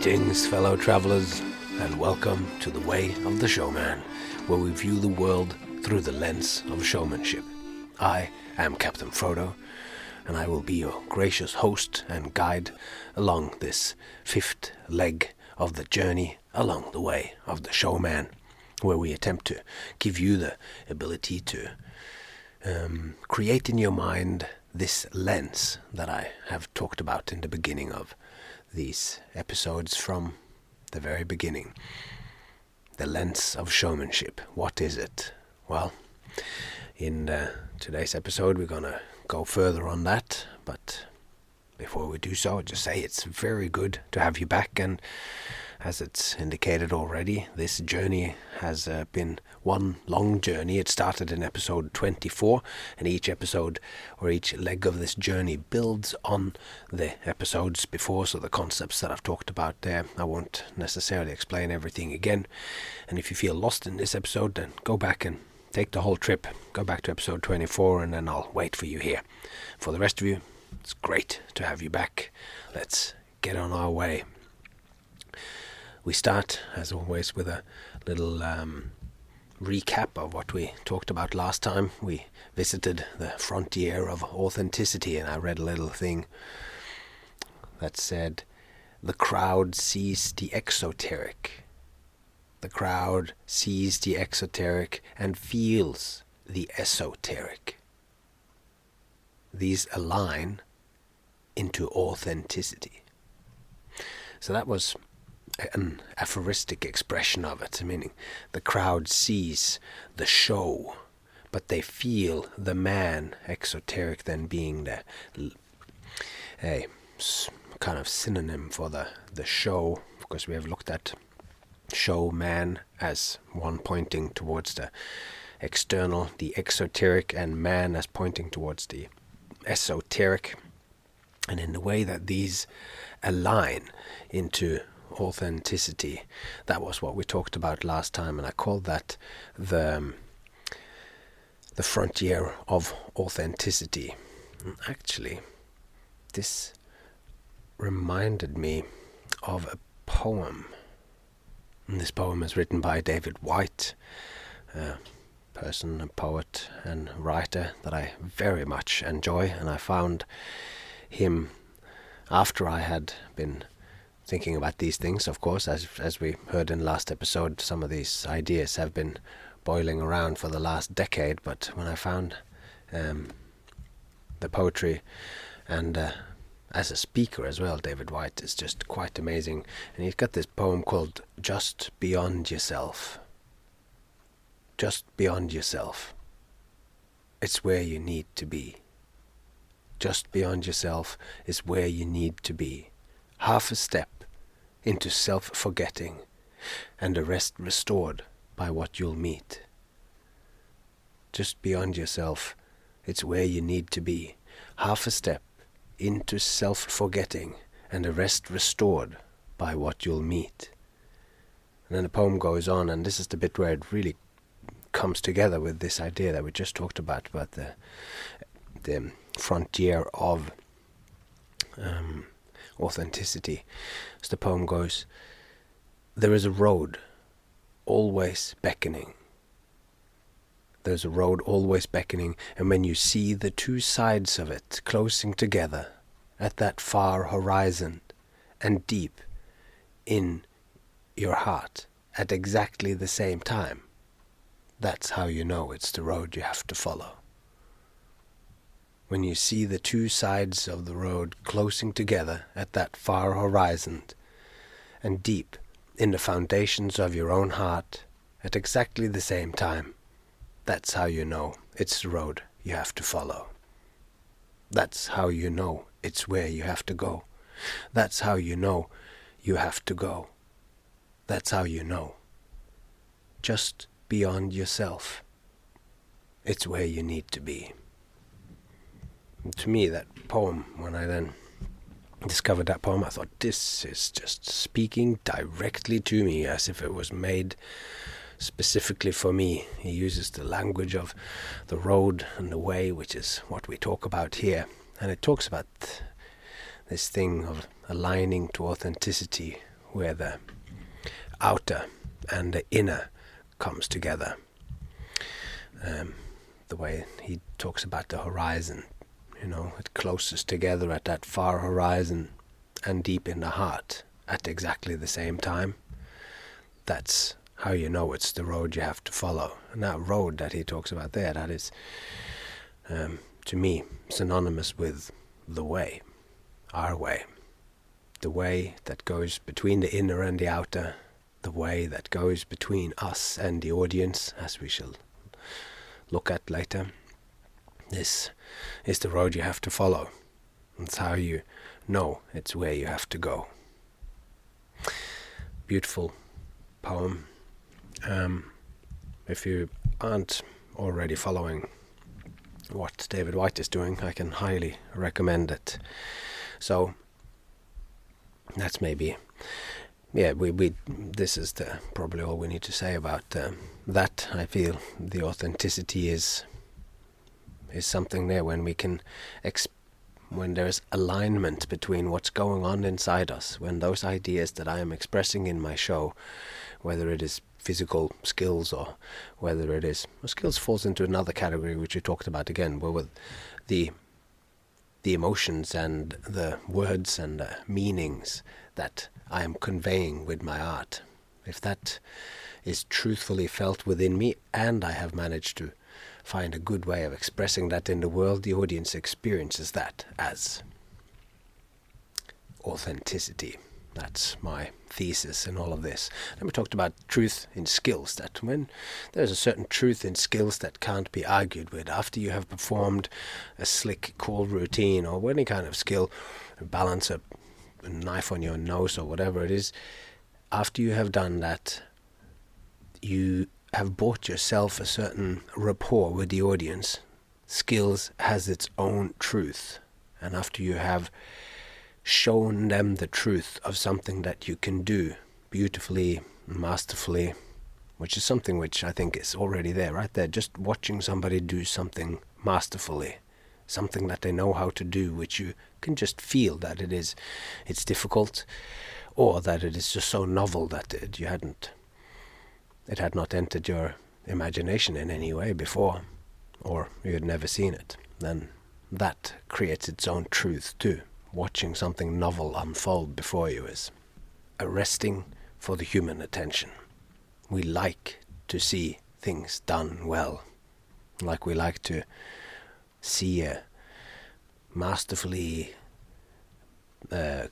Greetings, fellow travelers, and welcome to the Way of the Showman, where we view the world through the lens of showmanship. I am Captain Frodo, and I will be your gracious host and guide along this fifth leg of the journey along the Way of the Showman, where we attempt to give you the ability to create in your mind this lens that I have talked about in the beginning of these episodes from the very beginning. The lens of showmanship. What is it? Well, in today's episode we're going to go further on that, but before we do so, I'll just say it's very good to have you back, and as it's indicated already, this journey has been one long journey. It started in episode 24, and each episode or each leg of this journey builds on the episodes before, so the concepts that I've talked about there, I won't necessarily explain everything again. And if you feel lost in this episode, then go back and take the whole trip. Go back to episode 24, and then I'll wait for you here. For the rest of you, it's great to have you back. Let's get on our way. We start, as always, with a little recap of what we talked about last time. We visited the frontier of authenticity, and I read a little thing that said, the crowd sees the exoteric. The crowd sees the exoteric and feels the esoteric. These align into authenticity. So that was an aphoristic expression of it, meaning the crowd sees the show, but they feel the man, exoteric then being a kind of synonym for the show, because we have looked at showman as one pointing towards the external, the exoteric, and man as pointing towards the esoteric. And in the way that these align into authenticity, that was what we talked about last time, and I called that the frontier of authenticity. And actually, this reminded me of a poem. And this poem is written by David White, a person, a poet and writer that I very much enjoy, and I found him after I had been thinking about these things. Of course, as we heard in the last episode, some of these ideas have been boiling around for the last decade, but when I found the poetry and as a speaker as well, David White is just quite amazing. And he's got this poem called Just Beyond Yourself. Just beyond yourself. It's where you need to be. Just beyond yourself is where you need to be. Half a step into self-forgetting, and the rest restored by what you'll meet. Just beyond yourself, it's where you need to be. Half a step into self-forgetting, and the rest restored by what you'll meet. And then the poem goes on, and this is the bit where it really comes together with this idea that we just talked about the frontier of authenticity. As the poem goes, there is a road always beckoning. There's a road always beckoning, and when you see the two sides of it closing together at that far horizon and deep in your heart at exactly the same time, that's how you know it's the road you have to follow. When you see the two sides of the road closing together at that far horizon and deep in the foundations of your own heart at exactly the same time, that's how you know it's the road you have to follow. That's how you know it's where you have to go. That's how you know you have to go. That's how you know. Just beyond yourself. It's where you need to be. To me, that poem, when I then discovered that poem, I thought, this is just speaking directly to me, as if it was made specifically for me. He uses the language of the road and the way, which is what we talk about here. And it talks about this thing of aligning to authenticity where the outer and the inner comes together. The way he talks about the horizon, it closes together at that far horizon and deep in the heart at exactly the same time. That's how you know it's the road you have to follow. And that road that he talks about there, that is, to me, synonymous with the way, our way. The way that goes between the inner and the outer, the way that goes between us and the audience, as we shall look at later. This is the road you have to follow. It's how you know it's where you have to go. Beautiful poem. If you aren't already following what David Whyte is doing, I can highly recommend it. So that's maybe, we this is probably all we need to say about that. I feel the authenticity is something there when we can when there's alignment between what's going on inside us, when those ideas that I am expressing in my show, whether it is physical skills or whether it is skills, falls into another category which we talked about again, where with the emotions and the words and the meanings that I am conveying with my art, if that is truthfully felt within me and I have managed to find a good way of expressing that in the world, the audience experiences that as authenticity. That's my thesis in all of this. And we talked about truth in skills, that when there's a certain truth in skills that can't be argued with, after you have performed a slick, cool routine or any kind of skill, balance a knife on your nose or whatever it is, after you have done that, you have bought yourself a certain rapport with the audience. Skills has its own truth. And after you have shown them the truth of something that you can do beautifully, masterfully, which is something which I think is already there, right there, just watching somebody do something masterfully, something that they know how to do, which you can just feel that it's difficult, or that it is just so novel that it had not entered your imagination in any way before, or you had never seen it. Then that creates its own truth too. Watching something novel unfold before you is arresting for the human attention. We like to see things done well, like we like to see a masterfully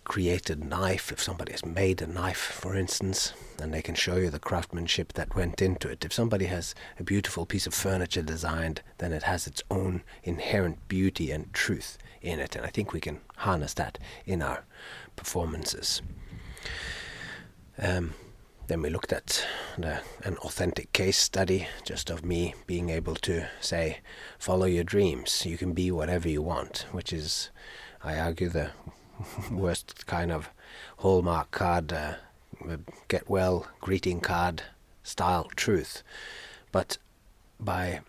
created knife. If somebody has made a knife, for instance, and they can show you the craftsmanship that went into it. If somebody has a beautiful piece of furniture designed, then it has its own inherent beauty and truth in it, and I think we can harness that in our performances. Then we looked at an authentic case study, just of me being able to say, follow your dreams, you can be whatever you want, which is, I argue, the worst kind of Hallmark card, get well greeting card style truth. But by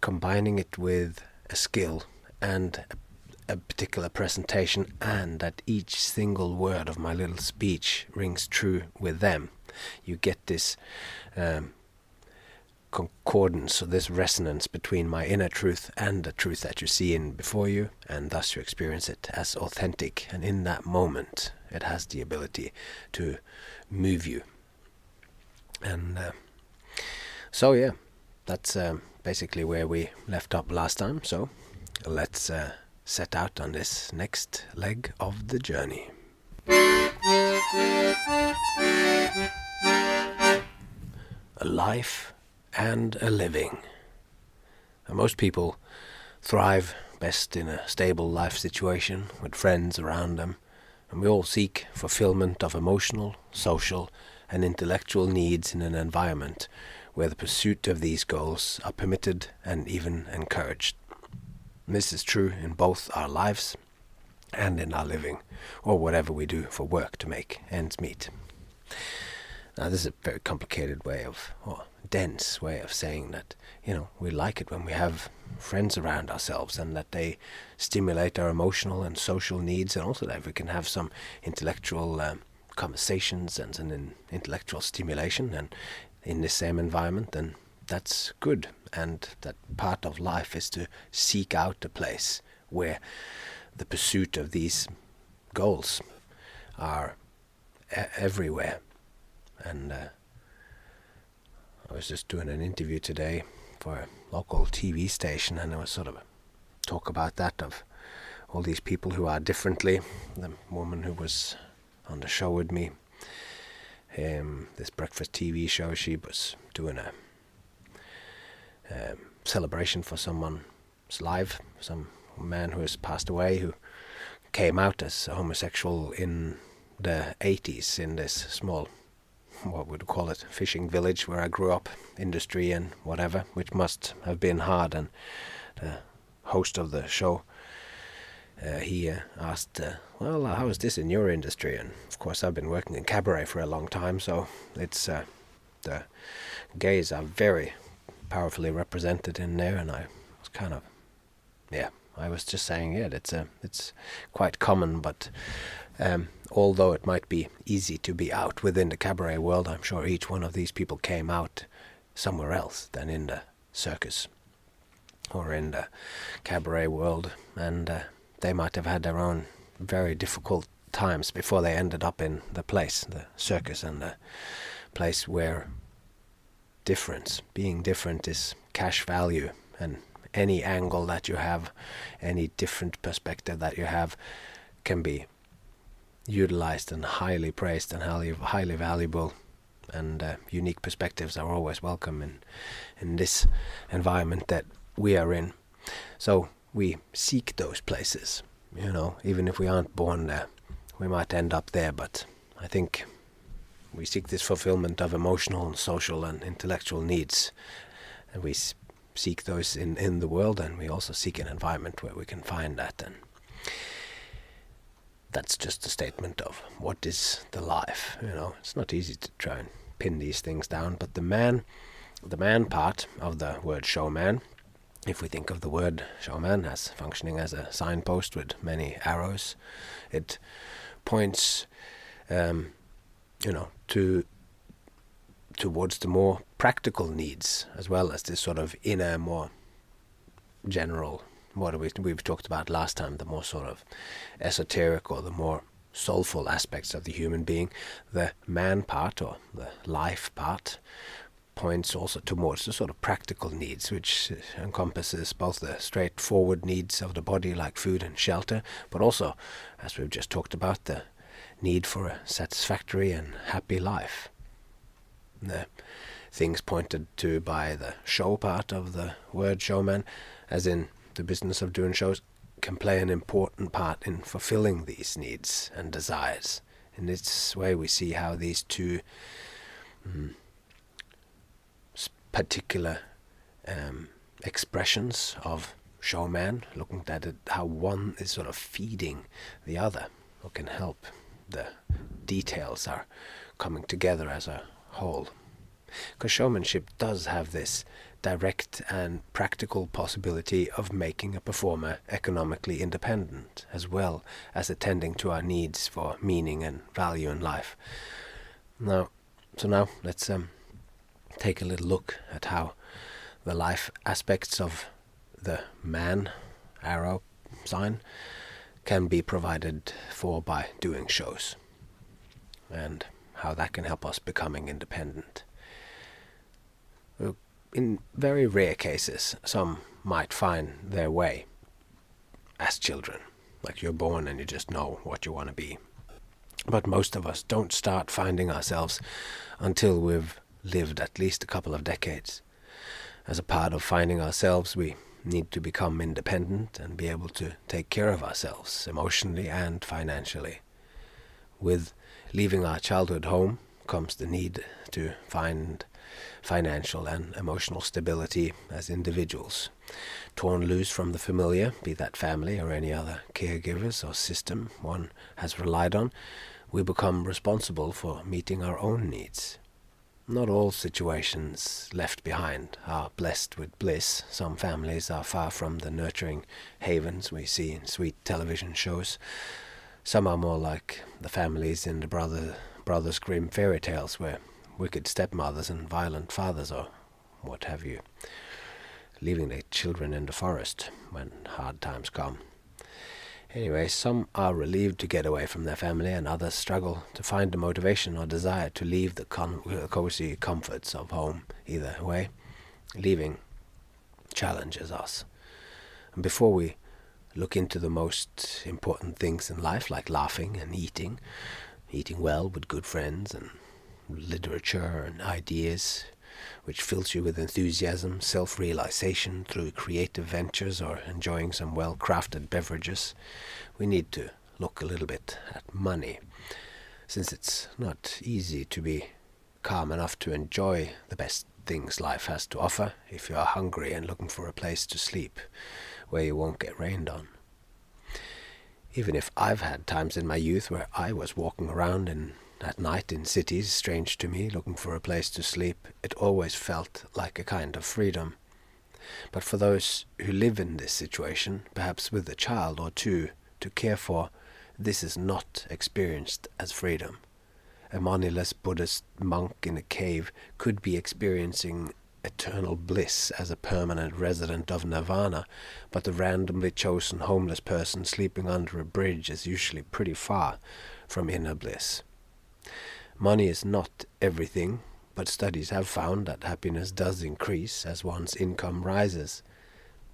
combining it with a skill and a particular presentation, and that each single word of my little speech rings true with them, you get this concordance, or this resonance between my inner truth and the truth that you see in before you, and thus you experience it as authentic, and in that moment it has the ability to move you. And so yeah, that's basically where we left up last time. So let's set out on this next leg of the journey. A life and a living. And most people thrive best in a stable life situation with friends around them, and we all seek fulfillment of emotional, social, and intellectual needs in an environment where the pursuit of these goals are permitted and even encouraged. This is true in both our lives and in our living, or whatever we do for work to make ends meet. Now, this is a very complicated way of, or dense way of saying that, we like it when we have friends around ourselves and that they stimulate our emotional and social needs, and also that we can have some intellectual conversations and an intellectual stimulation, and in the same environment, then that's good. And that part of life is to seek out a place where the pursuit of these goals are everywhere. And I was just doing an interview today for a local TV station, and there was sort of a talk about that, of all these people who are differently. The woman who was on the show with me, this breakfast TV show, she was doing a celebration for someone's life, some man who has passed away, who came out as homosexual in the 80s in this small, what would you call it, fishing village where I grew up, industry and whatever, which must have been hard. And the host of the show, he asked, well, how is this in your industry? And of course I've been working in cabaret for a long time, so it's the gays are very powerfully represented in there. And I was kind of, I was just saying, it's quite common, but although it might be easy to be out within the cabaret world, I'm sure each one of these people came out somewhere else than in the circus or in the cabaret world, and they might have had their own very difficult times before they ended up in the place, the circus, and the place where being different is cash value, and any angle that you have, any different perspective that you have, can be utilized and highly praised and highly valuable, and unique perspectives are always welcome in this environment that we are in. So we seek those places, even if we aren't born there. We might end up there, but I think we seek this fulfillment of emotional and social and intellectual needs, and we seek those in the world, and we also seek an environment where we can find that. And that's just a statement of what is the life. It's not easy to try and pin these things down, but the man part of the word showman, if we think of the word showman as functioning as a signpost with many arrows, it points towards the more practical needs, as well as this sort of inner, more general, what we've talked about last time, the more sort of esoteric or the more soulful aspects of the human being. The man part, or the life part, points also towards the sort of practical needs, which encompasses both the straightforward needs of the body, like food and shelter, but also, as we've just talked about, the need for a satisfactory and happy life. The things pointed to by the show part of the word showman, as in the business of doing shows, can play an important part in fulfilling these needs and desires. In this way we see how these two particular expressions of showman, looking at it, how one is sort of feeding the other, or can help. The details are coming together as a whole. Because showmanship does have this direct and practical possibility of making a performer economically independent, as well as attending to our needs for meaning and value in life. Now let's take a little look at how the life aspects of the man arrow sign can be provided for by doing shows, and how that can help us becoming independent. In very rare cases, some might find their way as children, like you're born and you just know what you want to be. But most of us don't start finding ourselves until we've lived at least a couple of decades. As a part of finding ourselves, we need to become independent and be able to take care of ourselves emotionally and financially. With leaving our childhood home comes the need to find financial and emotional stability as individuals. Torn loose from the familiar, be that family or any other caregivers or system one has relied on, we become responsible for meeting our own needs. Not all situations left behind are blessed with bliss. Some families are far from the nurturing havens we see in sweet television shows. Some are more like the families in the Brothers Grimm fairy tales, where wicked stepmothers and violent fathers, or what have you, leaving their children in the forest when hard times come. Anyway, some are relieved to get away from their family, and others struggle to find the motivation or desire to leave the cozy comforts of home. Either way, leaving challenges us. And before we look into the most important things in life, like laughing and eating well with good friends, and literature and ideas, which fills you with enthusiasm, self-realization through creative ventures, or enjoying some well-crafted beverages, we need to look a little bit at money, since it's not easy to be calm enough to enjoy the best things life has to offer if you are hungry and looking for a place to sleep where you won't get rained on. Even if I've had times in my youth where I was walking around at night in cities strange to me, looking for a place to sleep, it always felt like a kind of freedom. But for those who live in this situation, perhaps with a child or two to care for, this is not experienced as freedom. A moneyless Buddhist monk in a cave could be experiencing eternal bliss as a permanent resident of nirvana, but the randomly chosen homeless person sleeping under a bridge is usually pretty far from inner bliss. Money is not everything, but studies have found that happiness does increase as one's income rises,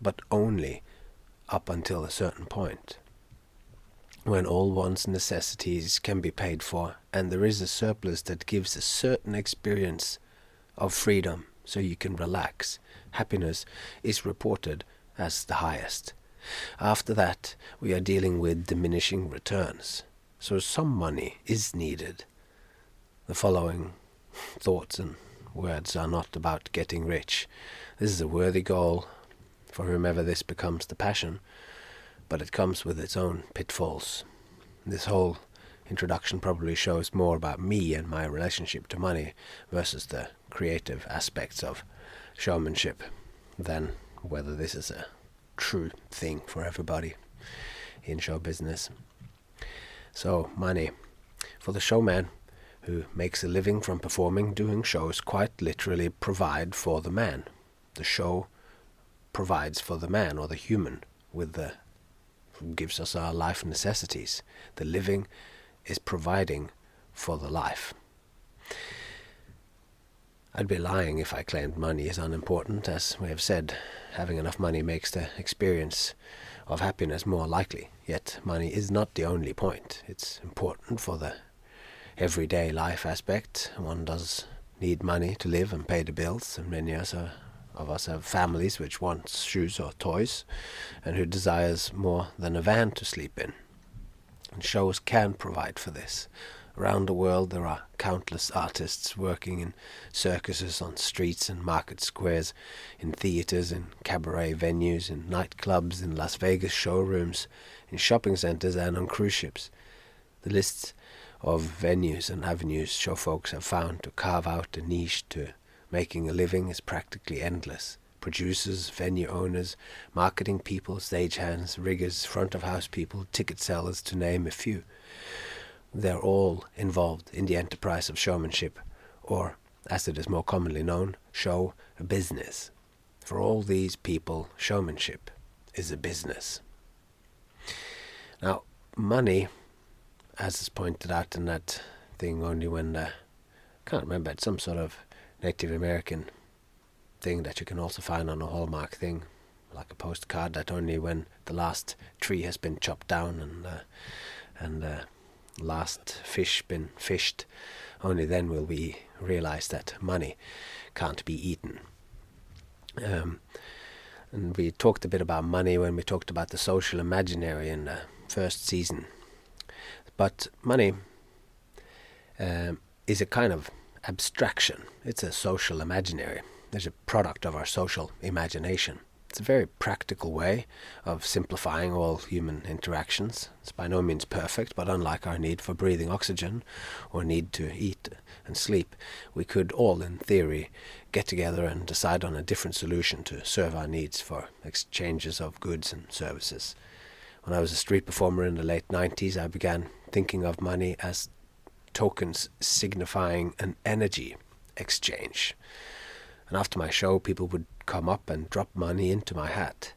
but only up until a certain point, when all one's necessities can be paid for, and there is a surplus that gives a certain experience of freedom, so you can relax. Happiness is reported as the highest. After that, we are dealing with diminishing returns, so some money is needed. The following thoughts and words are not about getting rich. This is a worthy goal for whomever this becomes the passion, but it comes with its own pitfalls. This whole introduction probably shows more about me and my relationship to money versus the creative aspects of showmanship than whether this is a true thing for everybody in show business. So, money. For the showman who makes a living from performing, doing shows quite literally provide for the man. The show provides for the man, or the human, gives us our life necessities. The living is providing for the life. I'd be lying if I claimed money is unimportant. As we have said, having enough money makes the experience of happiness more likely. Yet money is not the only point. It's important for the everyday life aspect. One does need money to live and pay the bills, and many of us have families which want shoes or toys, and who desires more than a van to sleep in. And shows can provide for this. Around the world there are countless artists working in circuses, on streets and market squares, in theaters, in cabaret venues, in nightclubs, in Las Vegas showrooms, in shopping centers, and on cruise ships. The lists of venues and avenues show folks have found to carve out a niche to making a living is practically endless. Producers, venue owners, marketing people, stagehands, riggers, front-of-house people, ticket sellers, to name a few. They're all involved in the enterprise of showmanship, or, as it is more commonly known, show business. For all these people, showmanship is a business. Now, money, as is pointed out in that thing only when, I can't remember, it's some sort of Native American thing that you can also find on a Hallmark thing, like a postcard, that only when the last tree has been chopped down and the last fish been fished, only then will we realize that money can't be eaten. And we talked a bit about money when we talked about the social imaginary in the first season. But money is a kind of abstraction. It's a social imaginary. It's a product of our social imagination. It's a very practical way of simplifying all human interactions. It's by no means perfect, but unlike our need for breathing oxygen or need to eat and sleep, we could all, in theory, get together and decide on a different solution to serve our needs for exchanges of goods and services. When I was a street performer in the late 90s, I began thinking of money as tokens signifying an energy exchange. And after my show, people would come up and drop money into my hat.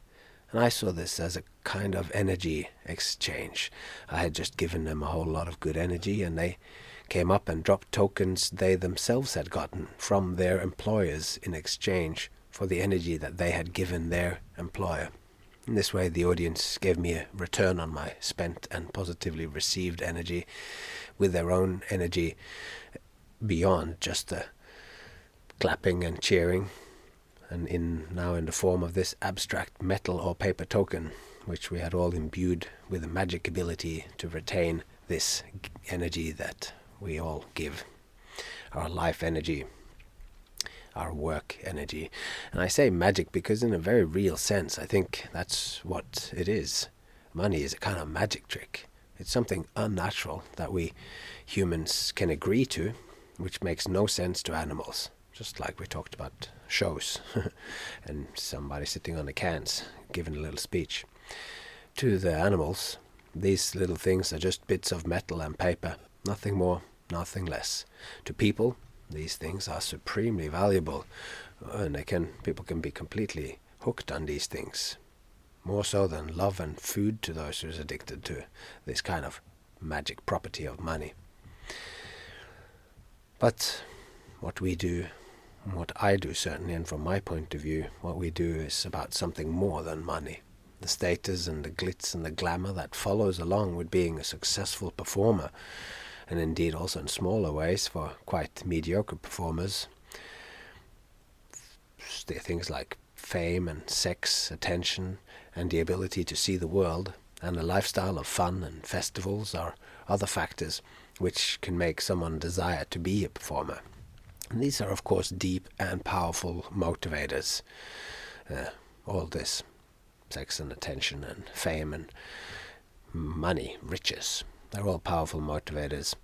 And I saw this as a kind of energy exchange. I had just given them a whole lot of good energy, and they came up and dropped tokens they themselves had gotten from their employers in exchange for the energy that they had given their employer. In this way, the audience gave me a return on my spent and positively received energy with their own energy beyond just the clapping and cheering, and now in the form of this abstract metal or paper token, which we had all imbued with a magic ability to retain this energy that we all give, our life energy, our work energy. And I say magic because in a very real sense, I think that's what it is. Money is a kind of magic trick. It's something unnatural that we humans can agree to, which makes no sense to animals. Just like we talked about shows and somebody sitting on the cans giving a little speech. To the animals, these little things are just bits of metal and paper, nothing more, nothing less. To people, these things are supremely valuable, and people can be completely hooked on these things, more so than love and food to those who are addicted to this kind of magic property of money. But what we do, what I do certainly, and from my point of view, what we do is about something more than money. The status and the glitz and the glamour that follows along with being a successful performer, and indeed also in smaller ways for quite mediocre performers. Things like fame and sex, attention, and the ability to see the world, and a lifestyle of fun and festivals are other factors which can make someone desire to be a performer. And these are, of course, deep and powerful motivators. All this, sex and attention and fame and money, riches, they're all powerful motivators.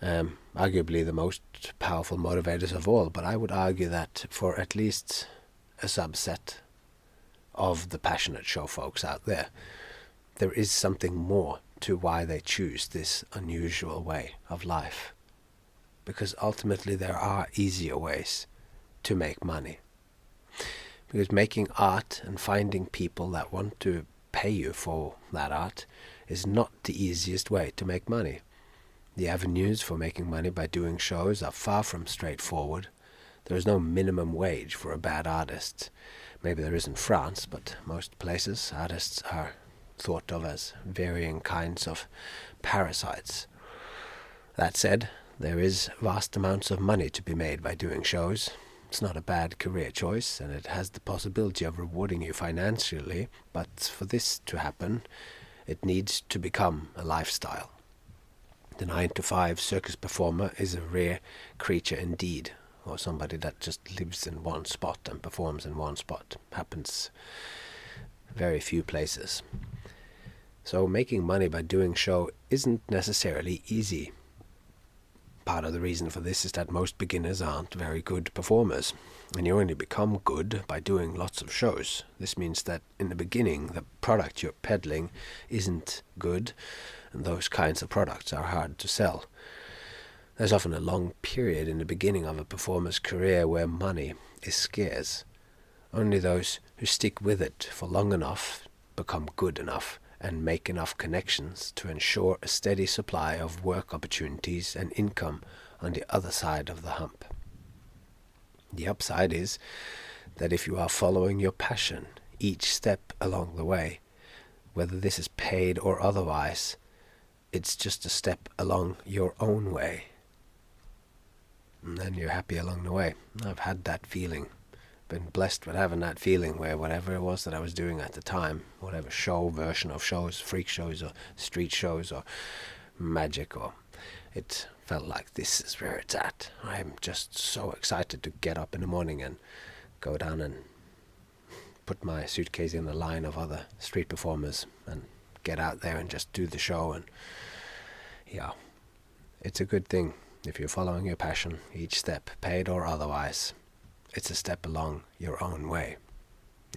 Arguably the most powerful motivators of all, but I would argue that for at least a subset of the passionate show folks out there, there is something more to why they choose this unusual way of life. Because ultimately there are easier ways to make money. Because making art and finding people that want to pay you for that art is not the easiest way to make money. The avenues for making money by doing shows are far from straightforward. There is no minimum wage for a bad artist. Maybe there is in France, but most places artists are thought of as varying kinds of parasites. That said, there is vast amounts of money to be made by doing shows. It's not a bad career choice, and it has the possibility of rewarding you financially, but for this to happen, it needs to become a lifestyle. The 9-to-5 circus performer is a rare creature indeed, or somebody that just lives in one spot and performs in one spot. Happens very few places. So making money by doing show isn't necessarily easy. Part of the reason for this is that most beginners aren't very good performers, and you only become good by doing lots of shows. This means that in the beginning the product you're peddling isn't good, and those kinds of products are hard to sell. There's often a long period in the beginning of a performer's career where money is scarce. Only those who stick with it for long enough become good enough and make enough connections to ensure a steady supply of work opportunities and income on the other side of the hump. The upside is that if you are following your passion each step along the way, whether this is paid or otherwise, it's just a step along your own way. And then you're happy along the way. I've had that feeling. Been blessed with having that feeling where whatever it was that I was doing at the time, whatever show, version of shows, freak shows or street shows or magic, or it felt like this is where it's at. I'm just so excited to get up in the morning and go down and put my suitcase in the line of other street performers and get out there and just do the show. And yeah, it's a good thing if you're following your passion each step, paid or otherwise. It's a step along your own way,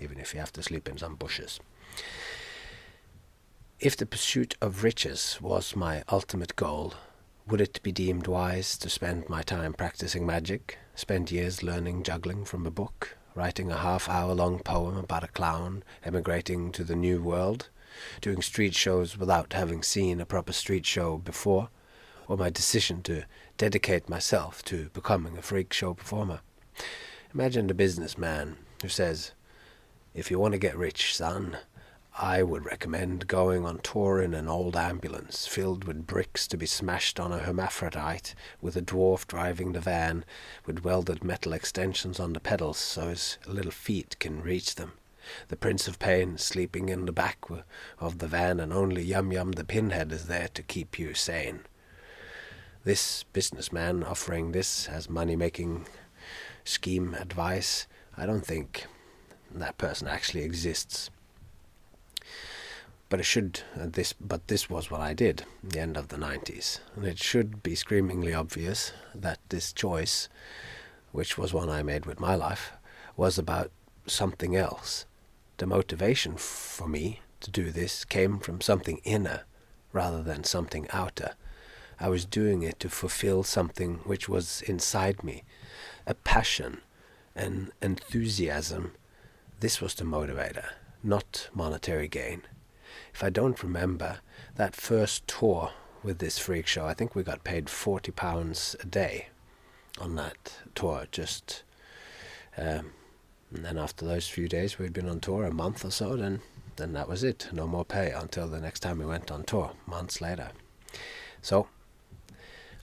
even if you have to sleep in some bushes. If the pursuit of riches was my ultimate goal, would it be deemed wise to spend my time practicing magic, spend years learning juggling from a book, writing a half-hour-long poem about a clown emigrating to the New World, doing street shows without having seen a proper street show before, or my decision to dedicate myself to becoming a freak show performer? Imagine the businessman who says, "If you want to get rich, son, I would recommend going on tour in an old ambulance filled with bricks to be smashed on a hermaphrodite, with a dwarf driving the van with welded metal extensions on the pedals so his little feet can reach them. The Prince of Pain sleeping in the back of the van, and only Yum Yum the Pinhead is there to keep you sane." This businessman offering this as money-making scheme advice, I don't think that person actually exists. But this was what I did at the end of the 90s, and it should be screamingly obvious that this choice, which was one I made with my life, was about something else. The motivation for me to do this came from something inner rather than something outer. I was doing it to fulfill something which was inside me, a passion, an enthusiasm. This was the motivator, not monetary gain. If I don't remember, that first tour with this freak show, I think we got paid £40 a day on that tour. And then after those few days we'd been on tour, a month or so, then that was it. No more pay until the next time we went on tour, months later. So,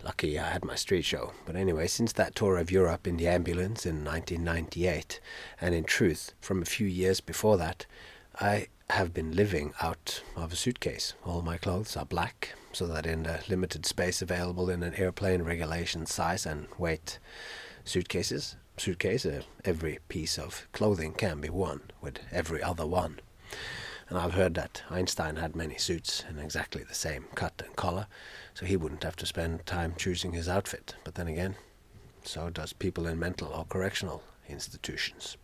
lucky I had my street show. But anyway, since that tour of Europe in the ambulance in 1998, and in truth, from a few years before that, I have been living out of a suitcase. All my clothes are black, so that in the limited space available in an airplane regulation size and weight suitcase, every piece of clothing can be worn with every other one. And I've heard that Einstein had many suits in exactly the same cut and color, so he wouldn't have to spend time choosing his outfit. But then again, so does people in mental or correctional institutions.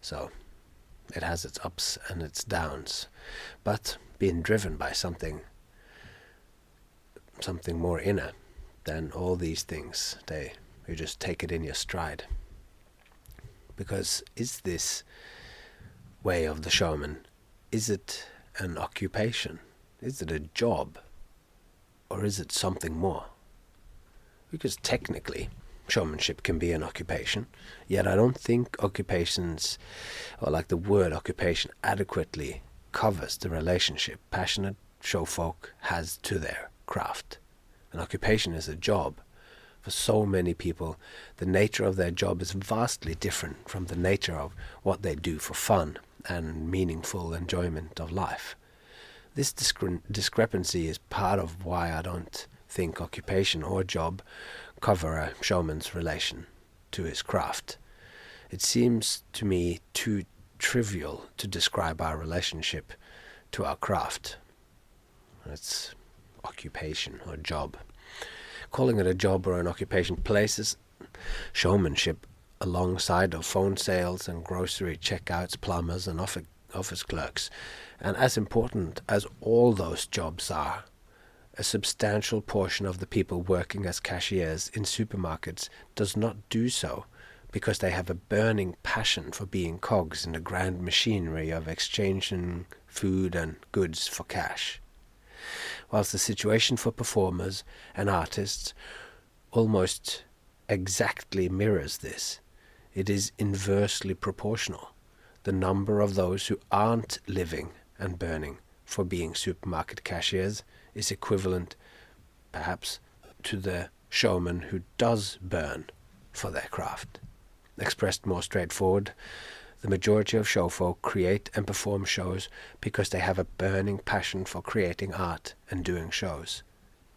So it has its ups and its downs. But being driven by something more inner than all these things, you just take it in your stride. Because is this way of the showman, is it an occupation? Is it a job? Or is it something more? Because technically, showmanship can be an occupation, yet I don't think occupations, or like the word occupation, adequately covers the relationship passionate showfolk has to their craft. An occupation is a job. For so many people, the nature of their job is vastly different from the nature of what they do for fun and meaningful enjoyment of life. This discrepancy is part of why I don't think occupation or job cover a showman's relation to his craft. It seems to me too trivial to describe our relationship to our craft. It's occupation or job. Calling it a job or an occupation places showmanship alongside of phone sales and grocery checkouts, plumbers and office clerks. And as important as all those jobs are, a substantial portion of the people working as cashiers in supermarkets does not do so because they have a burning passion for being cogs in the grand machinery of exchanging food and goods for cash. Whilst the situation for performers and artists almost exactly mirrors this, it is inversely proportional. The number of those who aren't living and burning for being supermarket cashiers is equivalent, perhaps, to the showman who does burn for their craft. Expressed more straightforward, the majority of showfolk create and perform shows because they have a burning passion for creating art and doing shows.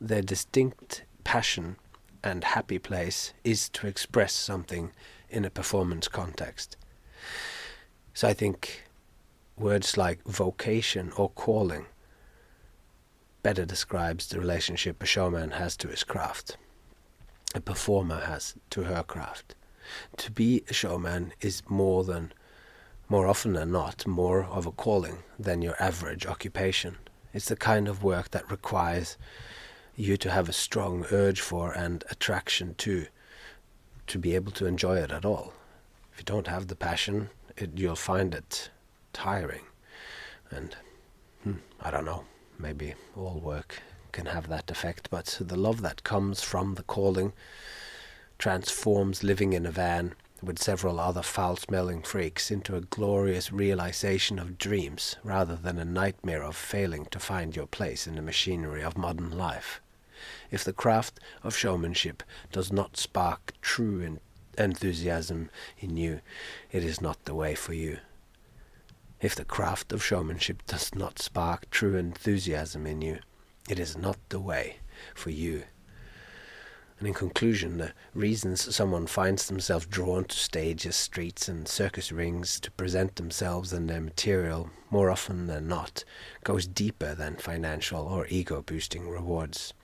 Their distinct passion and happy place is to express something in a performance context. So I think words like vocation or calling better describes the relationship a showman has to his craft, a performer has to her craft. To be a showman is more often than not, more of a calling than your average occupation. It's the kind of work that requires you to have a strong urge for and attraction to be able to enjoy it at all. If you don't have the passion, you'll find it tiring. And I don't know, maybe all work can have that effect, but the love that comes from the calling transforms living in a van with several other foul-smelling freaks into a glorious realization of dreams rather than a nightmare of failing to find your place in the machinery of modern life. If the craft of showmanship does not spark true enthusiasm in you, it is not the way for you. If the craft of showmanship does not spark true enthusiasm in you, it is not the way for you. And in conclusion, the reasons someone finds themselves drawn to stages, streets, and circus rings to present themselves and their material, more often than not, goes deeper than financial or ego-boosting rewards.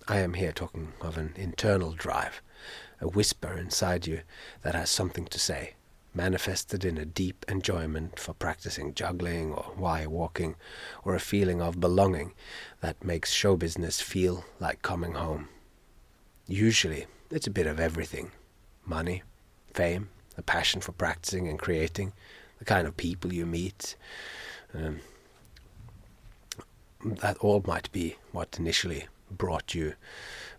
I am here talking of an internal drive, a whisper inside you that has something to say, manifested in a deep enjoyment for practicing juggling or wire walking, or a feeling of belonging that makes show business feel like coming home. Usually, it's a bit of everything. Money, fame, a passion for practicing and creating, the kind of people you meet. That all might be what initially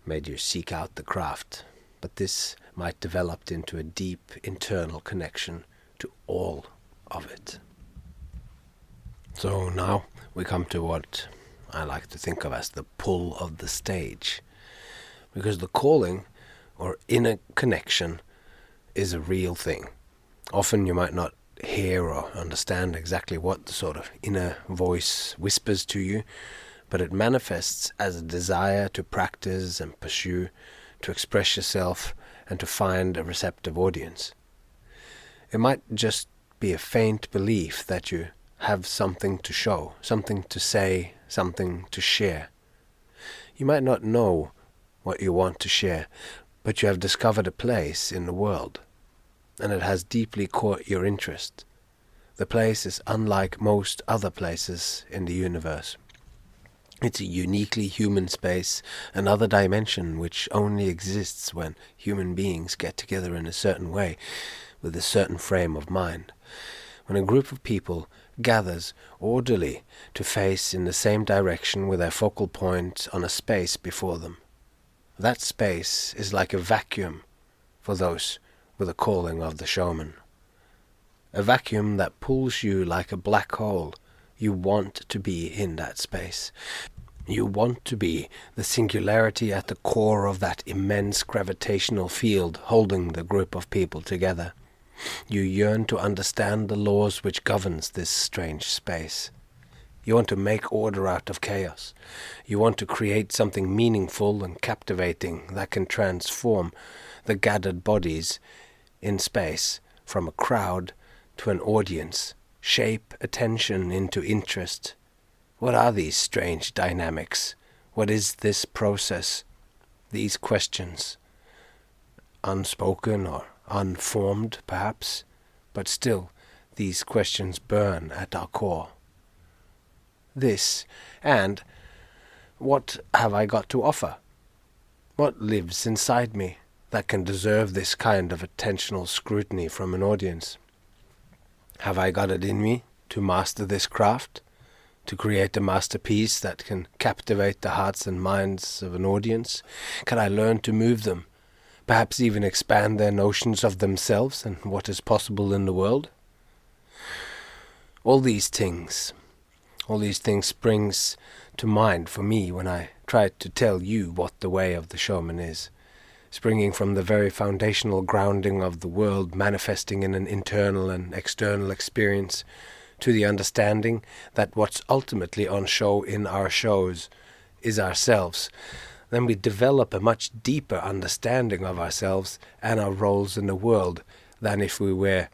made you seek out the craft. But this might develop into a deep internal connection to all of it. So now we come to what I like to think of as the pull of the stage. Because the calling or inner connection is a real thing. Often you might not hear or understand exactly what the sort of inner voice whispers to you, but it manifests as a desire to practice and pursue, to express yourself, and to find a receptive audience. It might just be a faint belief that you have something to show, something to say, something to share. You might not know what you want to share, but you have discovered a place in the world, and it has deeply caught your interest. The place is unlike most other places in the universe. It's a uniquely human space, another dimension which only exists when human beings get together in a certain way, with a certain frame of mind. When a group of people gathers orderly to face in the same direction with their focal point on a space before them. That space is like a vacuum for those with a calling of the showman. A vacuum that pulls you like a black hole. You want to be in that space. You want to be the singularity at the core of that immense gravitational field holding the group of people together. You yearn to understand the laws which governs this strange space. You want to make order out of chaos. You want to create something meaningful and captivating that can transform the gathered bodies in space from a crowd to an audience, shape attention into interest. What are these strange dynamics? What is this process? These questions, unspoken or unformed perhaps, but still these questions burn at our core. This, and what have I got to offer? What lives inside me that can deserve this kind of attentional scrutiny from an audience? Have I got it in me to master this craft, to create a masterpiece that can captivate the hearts and minds of an audience? Can I learn to move them, perhaps even expand their notions of themselves and what is possible in the world? All these things springs to mind for me when I try to tell you what the way of the showman is, springing from the very foundational grounding of the world manifesting in an internal and external experience, to the understanding that what's ultimately on show in our shows is ourselves. Then we develop a much deeper understanding of ourselves and our roles in the world than if we were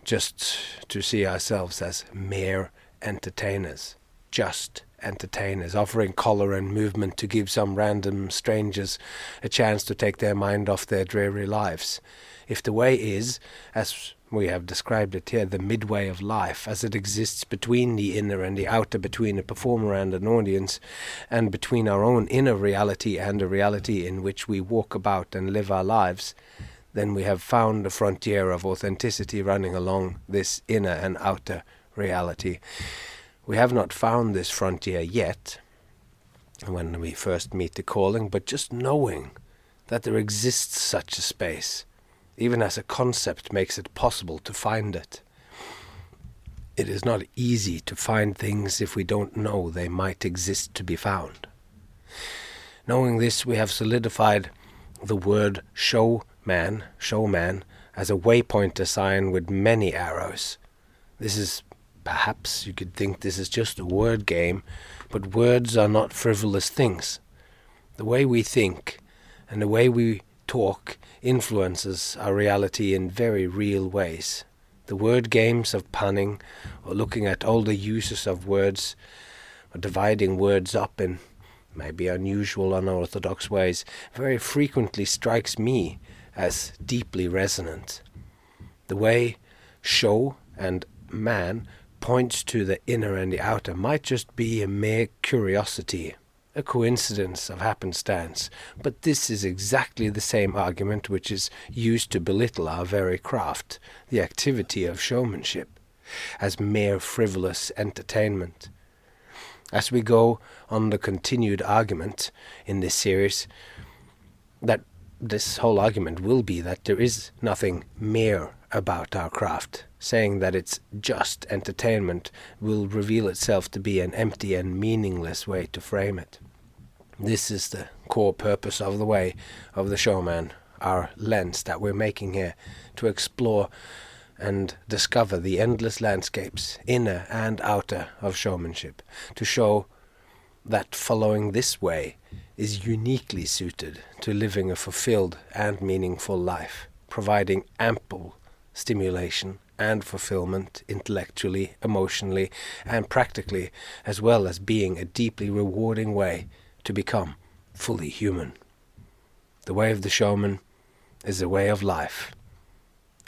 just to see ourselves as mere entertainers, just entertainers, offering color and movement to give some random strangers a chance to take their mind off their dreary lives. If the way is, as We have described it here, the midway of life, as it exists between the inner and the outer, between a performer and an audience, and between our own inner reality and a reality in which we walk about and live our lives. Then we have found a frontier of authenticity running along this inner and outer reality. We have not found this frontier yet when we first meet the calling, but just knowing that there exists such a space, even as a concept, makes it possible to find it. It is not easy to find things if we don't know they might exist to be found. Knowing this, we have solidified the word showman, as a waypointer sign with many arrows. This is, perhaps you could think this is just a word game, but words are not frivolous things. The way we think and the way we talk influences our reality in very real ways. The word games of punning, or looking at older uses of words, or dividing words up in maybe unusual, unorthodox ways, very frequently strikes me as deeply resonant. The way show and man points to the inner and the outer might just be a mere curiosity, a coincidence of happenstance, but this is exactly the same argument which is used to belittle our very craft, the activity of showmanship, as mere frivolous entertainment. As we go on the continued argument in this series, that this whole argument will be that there is nothing mere about our craft. Saying that it's just entertainment will reveal itself to be an empty and meaningless way to frame it. This is the core purpose of the way of the showman, our lens that we're making here, to explore and discover the endless landscapes, inner and outer, of showmanship, to show that following this way is uniquely suited to living a fulfilled and meaningful life, providing ample stimulation and fulfillment intellectually, emotionally, and practically, as well as being a deeply rewarding way to become fully human. The way of the showman is a way of life,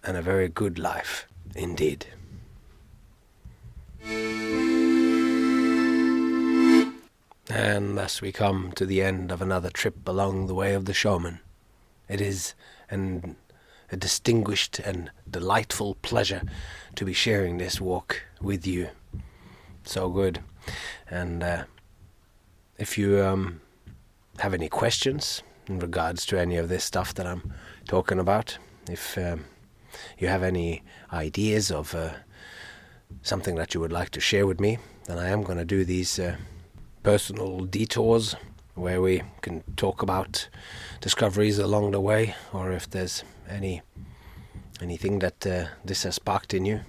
and a very good life indeed. And thus we come to the end of another trip along the way of the showman. It is a distinguished and delightful pleasure to be sharing this walk with you. So good. And if you have any questions in regards to any of this stuff that I'm talking about, if you have any ideas of something that you would like to share with me, then I am going to do these personal detours where we can talk about discoveries along the way, or if there's anything that this has sparked in you,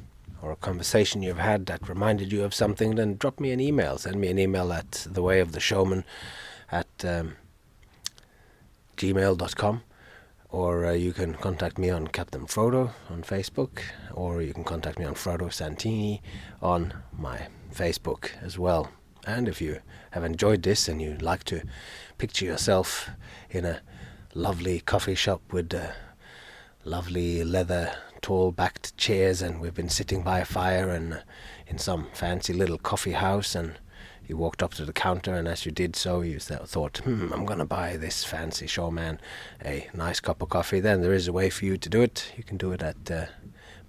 or a conversation you've had that reminded you of something, then drop me an email. Send me an email at thewayoftheshowman@gmail.com, or you can contact me on Captain Frodo on Facebook, or you can contact me on Frodo Santini on my Facebook as well. And if you have enjoyed this and you'd like to picture yourself in a lovely coffee shop with lovely leather tall-backed chairs, and we've been sitting by a fire and in some fancy little coffee house, and you walked up to the counter, and as you did so, you thought, I'm going to buy this fancy showman a nice cup of coffee, then there is a way for you to do it. You can do it at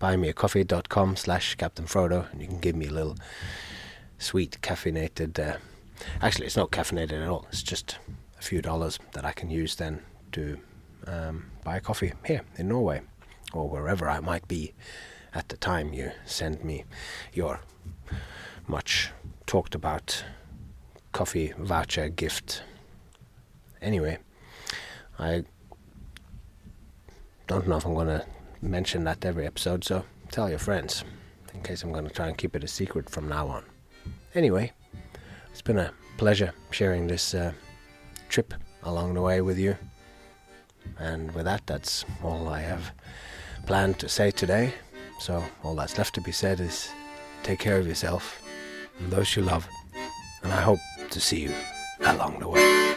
buymeacoffee.com/CaptainFrodo, and you can give me a little sweet caffeinated, actually it's not caffeinated at all, it's just a few dollars that I can use then to buy a coffee here in Norway, or wherever I might be at the time you send me your much talked about coffee voucher gift. Anyway, I don't know if I'm going to mention that every episode, so tell your friends, in case I'm going to try and keep it a secret from now on. Anyway, it's been a pleasure sharing this trip along the way with you. And with that, that's all I have planned to say today. So all that's left to be said is take care of yourself and those you love. And I hope to see you along the way.